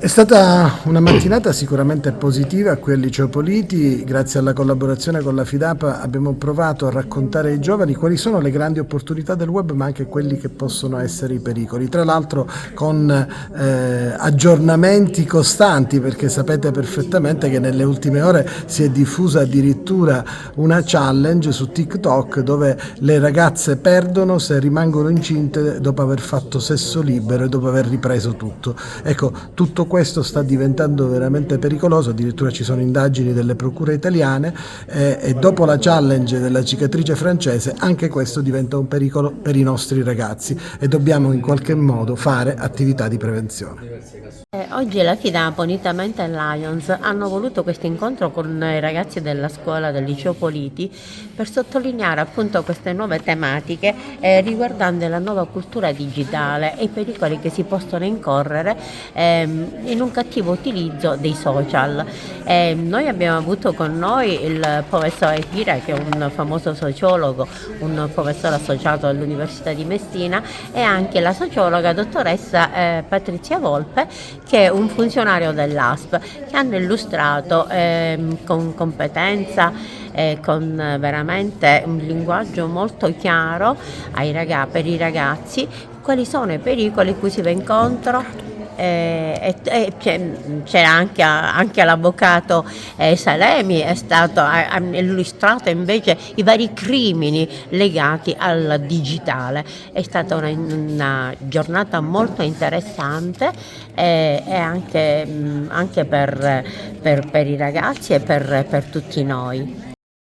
È stata una mattinata sicuramente positiva qui al Liceo Politi. Grazie alla collaborazione con la FIDAPA abbiamo provato a raccontare ai giovani quali sono le grandi opportunità del web, ma anche quelli che possono essere i pericoli. Tra l'altro con aggiornamenti costanti, perché sapete perfettamente che nelle ultime ore si è diffusa addirittura una challenge su TikTok dove le ragazze perdono se rimangono incinte dopo aver fatto sesso libero e dopo aver ripreso tutto. Ecco, tutto questo sta diventando veramente pericoloso, addirittura ci sono indagini delle procure italiane e dopo la challenge della cicatrice francese anche questo diventa un pericolo per i nostri ragazzi e dobbiamo in qualche modo fare attività di prevenzione. Oggi la FIDAPO, unitamente all'Lions, hanno voluto questo incontro con i ragazzi della scuola del Liceo Politi per sottolineare appunto queste nuove tematiche riguardanti la nuova cultura digitale e i pericoli che si possono incorrere in un cattivo utilizzo dei social. Noi abbiamo avuto con noi il professore Pira, che è un famoso sociologo, un professore associato all'Università di Messina, e anche la sociologa dottoressa Patrizia Volpe, che è un funzionario dell'ASP, che hanno illustrato con competenza e con veramente un linguaggio molto chiaro per i ragazzi quali sono i pericoli cui si va incontro. C'era anche l'avvocato Salemi, ha illustrato invece i vari crimini legati al digitale. È stata una giornata molto interessante e anche per i ragazzi e per tutti noi.